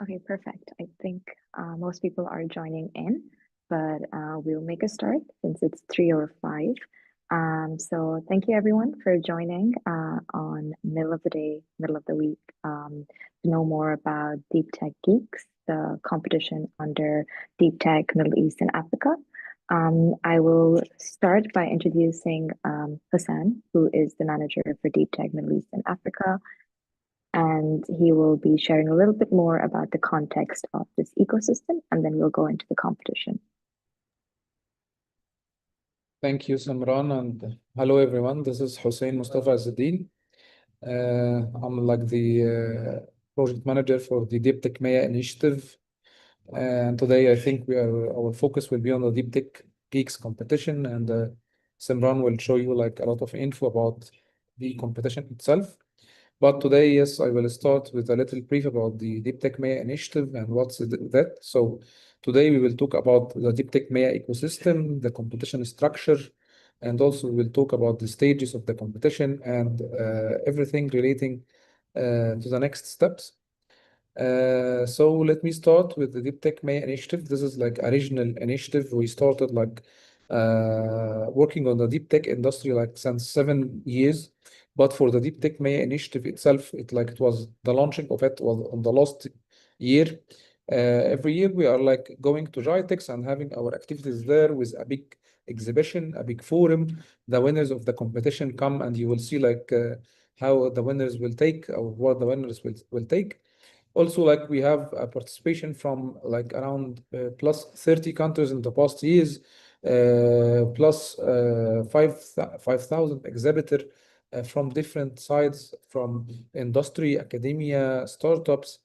Okay, perfect. I think most people are joining in, but we'll make a start since it's 3 or 5. So thank you everyone for joining on middle of the day, middle of the week, to know more about Deep Tech Geeks, the competition under Deep Tech Middle East and Africa. I will start by introducing Hassan, who is the manager for Deep Tech Middle East and Africa, and he will be sharing a little bit more about the context of this ecosystem, and then we'll go into the competition. Thank you, Samran, and hello everyone. This is Hussein Mustafa Azadin. I'm like the project manager for the Deep Tech MEA initiative. And today I think our focus will be on the Deep Tech Geeks competition, and Samran will show you like a lot of info about the competition itself. But today, yes, I will start with a little brief about the Deep Tech MEA initiative and what's that. So today we will talk about the Deep Tech MEA ecosystem, the competition structure, and also we will talk about the stages of the competition and everything relating to the next steps. So let me start with the Deep Tech MEA initiative. This is like a regional initiative. We started like working on the deep tech industry like since 7 years. But for the Deep Tech MEA initiative itself, it was the launching of it was on the last year. Every year we are like going to GITEX and having our activities there with a big exhibition, a big forum. The winners of the competition come and you will see like how the winners will take or what the winners will take. Also, like we have a participation from like around plus 30 countries in the past years, plus 5,000 exhibitors from different sides, from industry, academia, startups,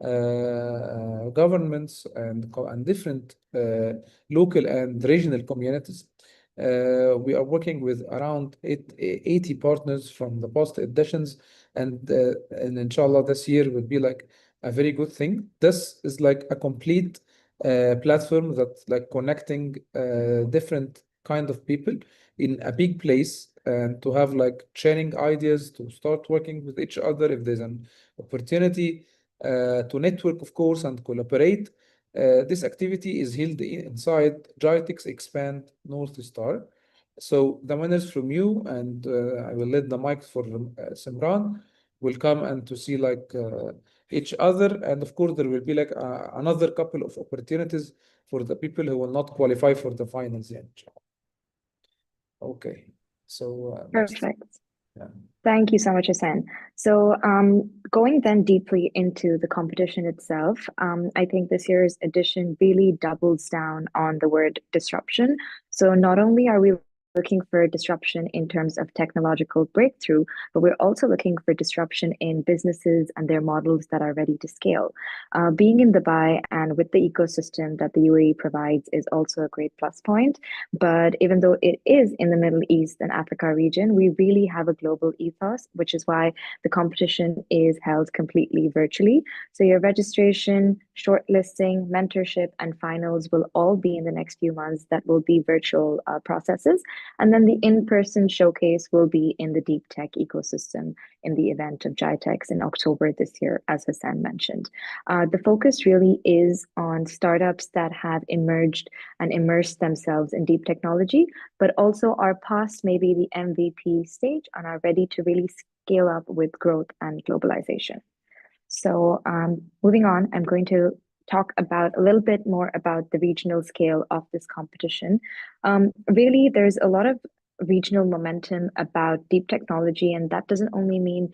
governments, and different local and regional communities. We are working with around 80 partners from the past editions, and inshallah this year will be like a very good thing. This is like a complete platform that's like connecting different kind of people in a big place, and to have like sharing ideas, to start working with each other if there's an opportunity, to network, of course, and collaborate. This activity is held inside GITEX Expand North Star. So the winners from you, and I will let the mic for Simran, will come and to see like each other. And of course, there will be like another couple of opportunities for the people who will not qualify for the finals yet. Okay, so next. Perfect. Yeah. Thank you so much, Hassan. So, going then deeply into the competition itself, I think this year's edition really doubles down on the word disruption. So, not only are we looking for disruption in terms of technological breakthrough, but we're also looking for disruption in businesses and their models that are ready to scale. Being in Dubai and with the ecosystem that the UAE provides is also a great plus point. But even though it is in the Middle East and Africa region, we really have a global ethos, which is why the competition is held completely virtually. So your registration, shortlisting, mentorship, and finals will all be in the next few months. That will be virtual processes. And then the in-person showcase will be in the deep tech ecosystem in the event of GITEX in October this year, as Hassan mentioned. The focus really is on startups that have emerged and immersed themselves in deep technology, but also are past maybe the MVP stage and are ready to really scale up with growth and globalization. So moving on, I'm going to talk about a little bit more about the regional scale of this competition. Really, there's a lot of regional momentum about deep technology, and that doesn't only mean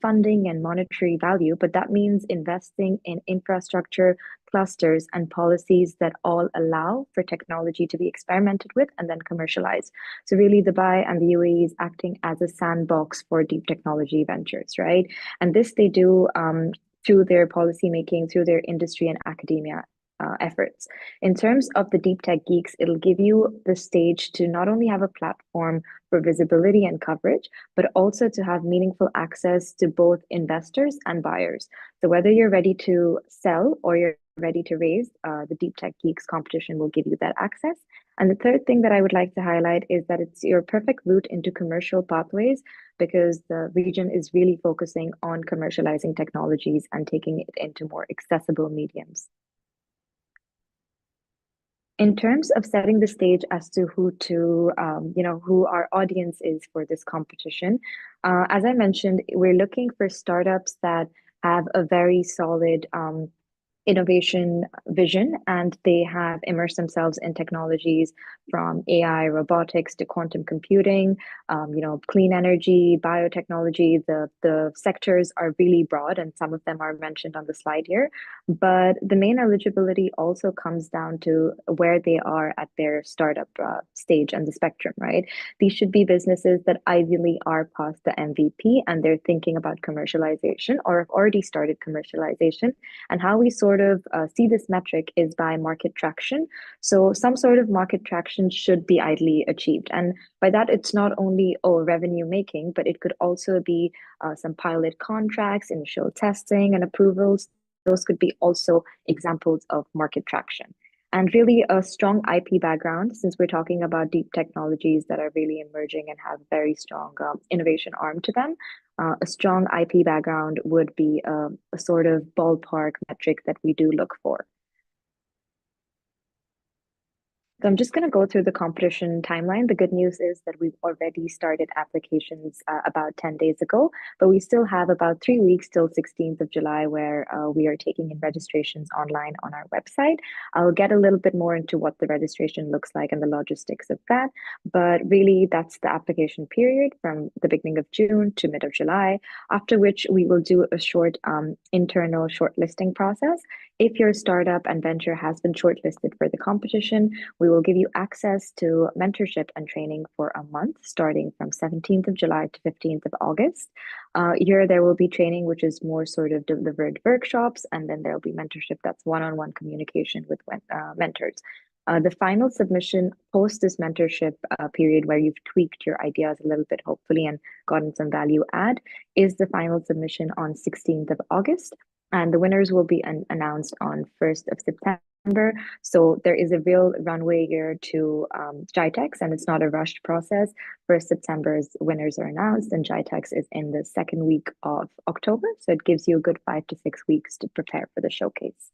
funding and monetary value, but that means investing in infrastructure, clusters, and policies that all allow for technology to be experimented with and then commercialized. So really, Dubai and the UAE is acting as a sandbox for deep technology ventures, right? And this they do through their policymaking, through their industry and academia efforts. In terms of the Deep Tech Geeks, it'll give you the stage to not only have a platform for visibility and coverage, but also to have meaningful access to both investors and buyers. So whether you're ready to sell or you're ready to raise, the Deep Tech Geeks competition will give you that access. And the third thing that I would like to highlight is that it's your perfect route into commercial pathways because the region is really focusing on commercializing technologies and taking it into more accessible mediums. In terms of setting the stage as to who our audience is for this competition, as I mentioned, we're looking for startups that have a very solid innovation vision, and they have immersed themselves in technologies from AI, robotics to quantum computing, clean energy, biotechnology. The sectors are really broad, and some of them are mentioned on the slide here. But the main eligibility also comes down to where they are at their startup stage and the spectrum, right? These should be businesses that ideally are past the MVP and they're thinking about commercialization or have already started commercialization. And how we sort of see this metric is by market traction. So some sort of market traction should be ideally achieved. And by that, it's not only, revenue making, but it could also be some pilot contracts, initial testing and approvals. Those could be also examples of market traction. And really a strong IP background, since we're talking about deep technologies that are really emerging and have very strong innovation arm to them. A strong IP background would be a sort of ballpark metric that we do look for. So I'm just going to go through the competition timeline. The good news is that we've already started applications about 10 days ago, but we still have about 3 weeks till 16th of July where we are taking in registrations online on our website. I'll get a little bit more into what the registration looks like and the logistics of that, but really that's the application period from the beginning of June to mid of July, after which we will do a short internal shortlisting process. If your startup and venture has been shortlisted for the competition, we will give you access to mentorship and training for a month, starting from 17th of July to 15th of August. Here, there will be training, which is more sort of delivered workshops, and then there will be mentorship that's one-on-one communication with mentors. The final submission post this mentorship period where you've tweaked your ideas a little bit, hopefully, and gotten some value add, is the final submission on 16th of August. And the winners will be announced on 1st of September. So there is a real runway here to GITEX, and it's not a rushed process. 1st September's winners are announced, and GITEX is in the second week of October. So it gives you a good 5 to 6 weeks to prepare for the showcase.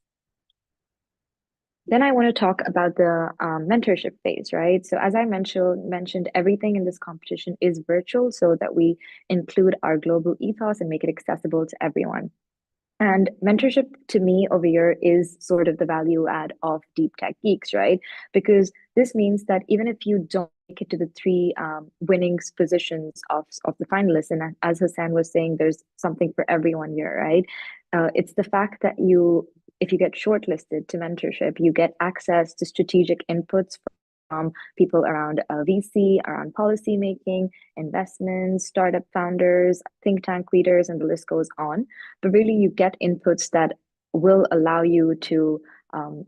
Then I want to talk about the mentorship phase, right? So as I mentioned, everything in this competition is virtual so that we include our global ethos and make it accessible to everyone. And mentorship to me over here is sort of the value add of Deep Tech Geeks, right? Because this means that even if you don't make it to the 3 winning positions of the finalists, and as Hassan was saying, there's something for everyone here, right? It's the fact that if you get shortlisted to mentorship, you get access to strategic inputs from people around VC, around policy making, investments, startup founders, think tank leaders, and the list goes on. But really, you get inputs that will allow you to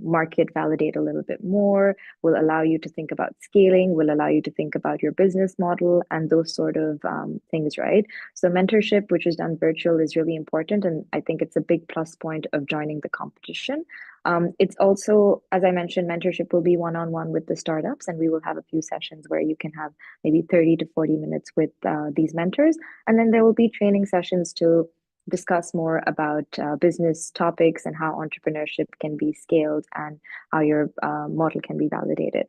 market validate a little bit more, will allow you to think about scaling, will allow you to think about your business model and those sort of things, right? So mentorship, which is done virtual, is really important. And I think it's a big plus point of joining the competition. It's also, as I mentioned, mentorship will be one-on-one with the startups, and we will have a few sessions where you can have maybe 30 to 40 minutes with these mentors. And then there will be training sessions to discuss more about business topics and how entrepreneurship can be scaled and how your model can be validated.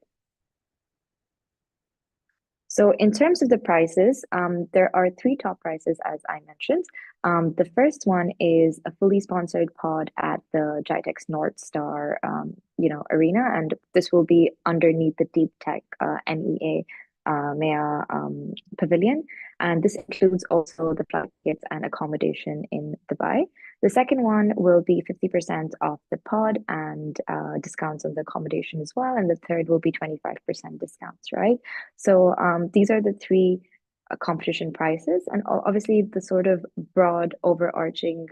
So in terms of the prices, there are 3 top prices, as I mentioned. The first one is a fully sponsored pod at the GITEX North Star, arena, and this will be underneath the Deep Tech MEA pavilion, and this includes also the flight tickets and accommodation in Dubai. The second one will be 50% off the pod and discounts on the accommodation as well, and the third will be 25% discounts, right? So these are the 3 competition prices, and obviously the sort of broad overarching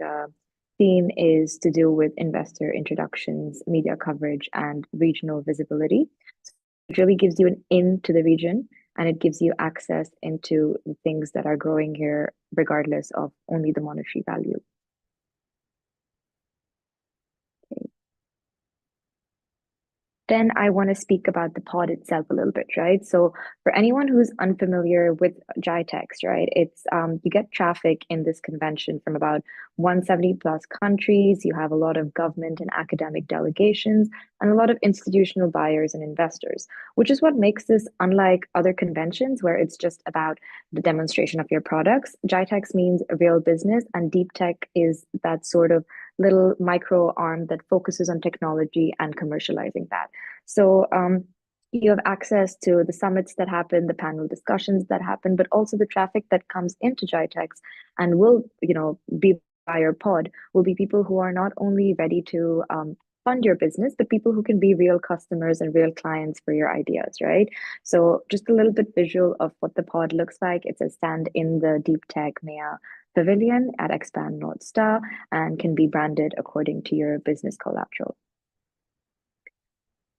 theme is to do with investor introductions, media coverage, and regional visibility. So it really gives you an in to the region, and it gives you access into things that are growing here, regardless of only the monetary value. Okay. Then I want to speak about the pod itself a little bit, right? So for anyone who's unfamiliar with GITEX, right, it's you get traffic in this convention from about 170 plus countries. You have a lot of government and academic delegations and a lot of institutional buyers and investors, which is what makes this unlike other conventions where it's just about the demonstration of your products. GITEX means a real business, and Deep Tech is that sort of little micro arm that focuses on technology and commercializing that. So you have access to the summits that happen, the panel discussions that happen, but also the traffic that comes into GITEX and will, be by your pod will be people who are not only ready to fund your business, but people who can be real customers and real clients for your ideas, right? So just a little bit visual of what the pod looks like. It's a stand in the Deep Tech MEA Pavilion at Expand North Star and can be branded according to your business collateral.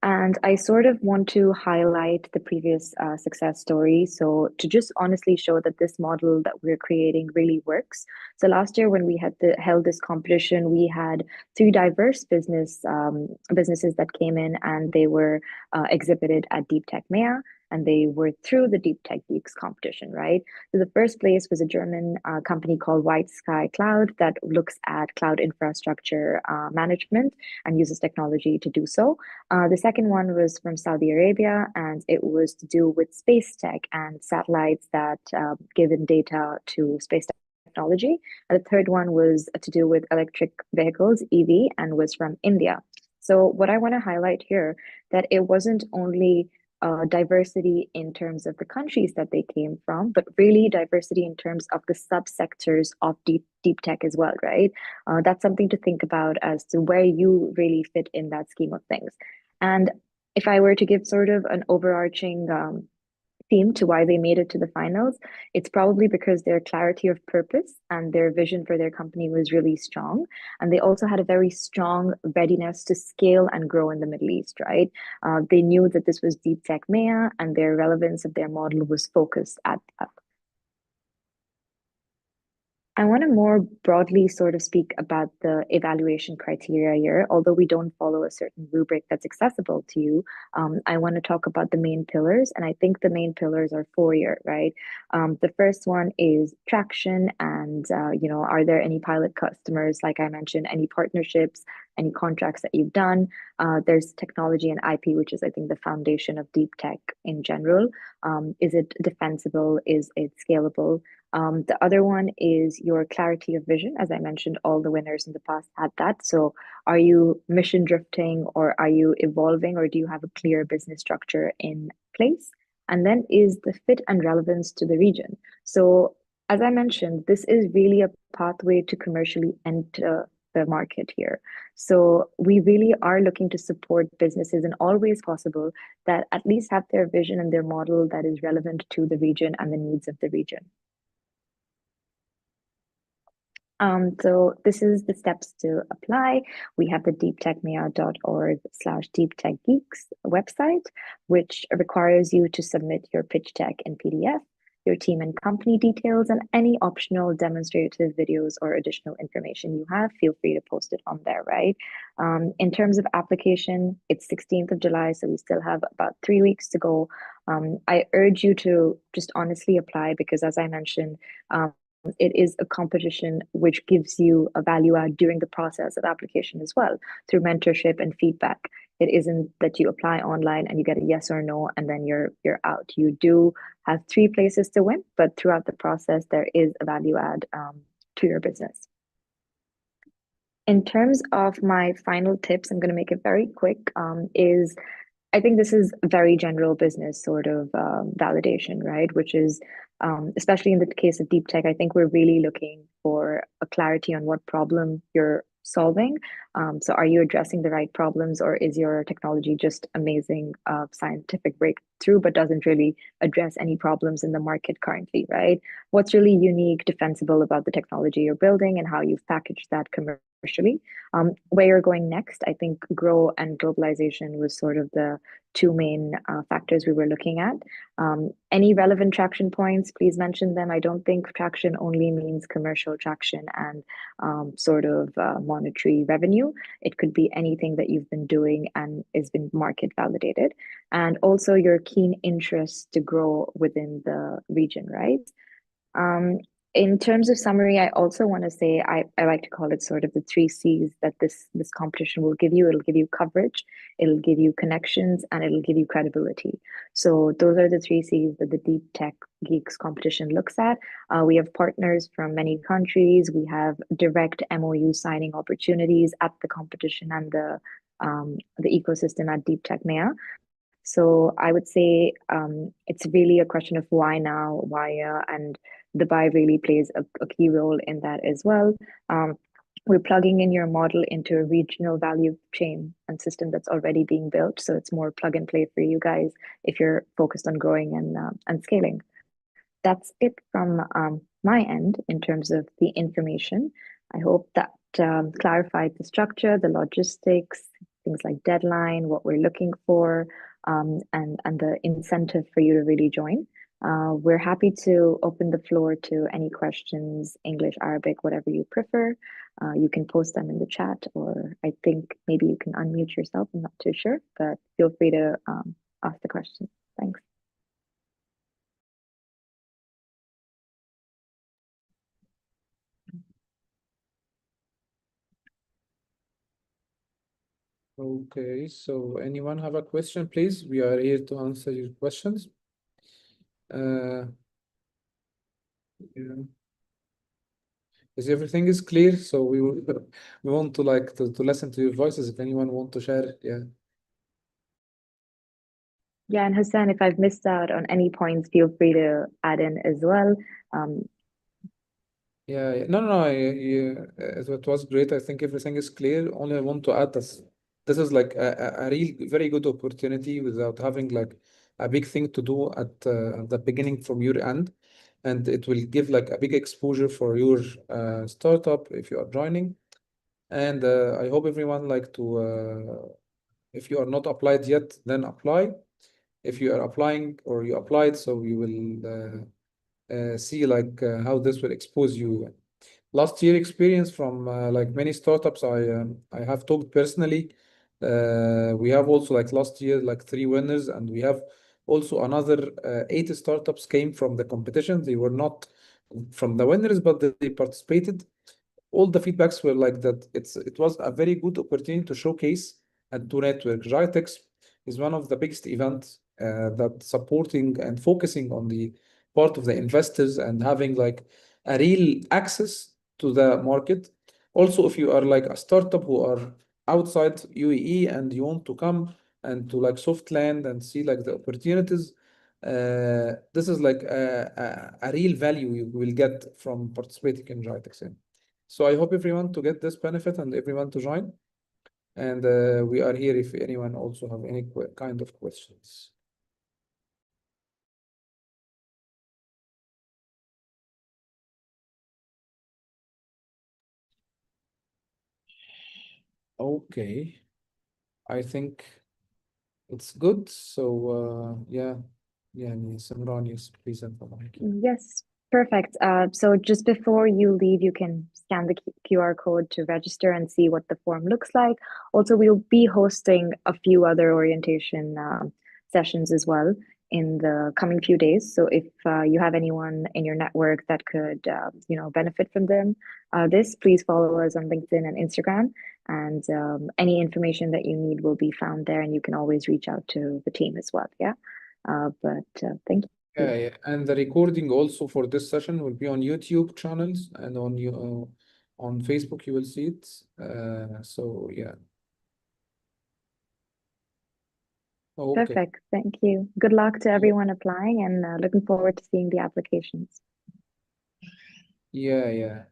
And I sort of want to highlight the previous success story. So to just honestly show that this model that we're creating really works. So last year when we had held this competition, we had three diverse businesses that came in and they were exhibited at Deep Tech MEA. And they were through the Deep Tech Geeks competition, right? So the first place was a German company called White Sky Cloud that looks at cloud infrastructure management and uses technology to do so. The second one was from Saudi Arabia, and it was to do with space tech and satellites that give in data to space technology. And the third one was to do with electric vehicles, EV, and was from India. So what I want to highlight here, that it wasn't only diversity in terms of the countries that they came from, but really diversity in terms of the subsectors of deep tech as well, right? That's something to think about as to where you really fit in that scheme of things. And if I were to give sort of an overarching theme to why they made it to the finals, it's probably because their clarity of purpose and their vision for their company was really strong. And they also had a very strong readiness to scale and grow in the Middle East, right? They knew that this was Deep Tech MEA and their relevance of their model was focused at that. I want to more broadly sort of speak about the evaluation criteria here. Although we don't follow a certain rubric that's accessible to you, I want to talk about the main pillars. And I think the main pillars are four here, right? The first one is traction. And, are there any pilot customers? Like I mentioned, any partnerships, any contracts that you've done? There's technology and IP, which is, I think, the foundation of deep tech in general. Is it defensible? Is it scalable? The other one is your clarity of vision. As I mentioned, all the winners in the past had that. So are you mission drifting or are you evolving or do you have a clear business structure in place? And then is the fit and relevance to the region. So as I mentioned, this is really a pathway to commercially enter the market here. So we really are looking to support businesses in all ways possible that at least have their vision and their model that is relevant to the region and the needs of the region. So this is the steps to apply. We have the deeptechmea.org/deeptechgeeks website, which requires you to submit your pitch deck in PDF, your team and company details, and any optional demonstrative videos or additional information you have. Feel free to post it on there, right? In terms of application, it's 16th of July, so we still have about 3 weeks to go. I urge you to just honestly apply because, as I mentioned, it is a competition which gives you a value add during the process of application as well through mentorship and feedback. It isn't that you apply online and you get a yes or no and then you're out. You do have 3 places to win, but throughout the process there is a value add to your business. In terms of my final tips, I'm going to make it very quick. I think this is very general business sort of validation, right? Which is, especially in the case of deep tech, I think we're really looking for a clarity on what problem you're solving. So are you addressing the right problems or is your technology just amazing scientific breakthrough, but doesn't really address any problems in the market currently, right? What's really unique, defensible about the technology you're building and how you've packaged that commercially commercially. Where you're going next, I think grow and globalization was sort of the two main factors we were looking at. Any relevant traction points, please mention them. I don't think traction only means commercial traction and sort of monetary revenue. It could be anything that you've been doing and has been market validated. And also your keen interest to grow within the region, right? Um, in terms of summary, I also want to say I like to call it sort of the three C's that this competition will give you. It'll give you coverage, it'll give you connections, and it'll give you credibility. So those are the three C's that the Deep Tech Geeks competition looks at. We have partners from many countries. We have direct MOU signing opportunities at the competition and the ecosystem at Deep Tech MEA. So I would say it's really a question of why now, why, and the buy really plays a key role in that as well. We're plugging in your model into a regional value chain and system that's already being built. So it's more plug and play for you guys if you're focused on growing and scaling. That's it from my end in terms of the information. I hope that clarified the structure, the logistics, things like deadline, what we're looking for, and the incentive for you to really join. We're happy to open the floor to any questions, English, Arabic, whatever you prefer. You can post them in the chat, or I think maybe you can unmute yourself. I'm not too sure, but feel free to ask the question. Thanks. Okay, so anyone have a question, please? We are here to answer your questions. Yeah. Is everything is clear? So we want to to listen to your voices. If anyone want to share, yeah. Yeah, and Hassan, if I've missed out on any points, feel free to add in as well. Yeah. No, it was great. I think everything is clear. Only I want to add this is like a real very good opportunity without having like a big thing to do at the beginning from your end, and it will give like a big exposure for your startup if you are joining. And I hope everyone like to if you are not applied yet, then apply. If you are applying or you applied, so you will see like how this will expose you. Last year experience from like many startups I have talked personally. We have also like last year like 3 winners, and we have also another 8 startups came from the competition. They were not from the winners, but they participated. All the feedbacks were like that. It was a very good opportunity to showcase and to network. GITEX is one of the biggest events that supporting and focusing on the part of the investors and having like a real access to the market. Also, if you are like a startup who are outside UAE and you want to come and to like soft land and see like the opportunities, this is like a real value you will get from participating in GITEX. So I hope everyone to get this benefit and everyone to join. And we are here if anyone also have any kind of questions. Okay, I think it's good. So yeah, Samran, yes, please and Yes, perfect. So just before you leave, you can scan the QR code to register and see what the form looks like. Also, we'll be hosting a few other orientation sessions as well in the coming few days. So if you have anyone in your network that could, benefit from this, please follow us on LinkedIn and Instagram. And any information that you need will be found there, and you can always reach out to the team as well. Yeah. But thank you. Yeah, and the recording also for this session will be on YouTube channels and on Facebook. You will see it. So yeah. Okay. Perfect. Thank you. Good luck to everyone applying, and looking forward to seeing the applications. Yeah.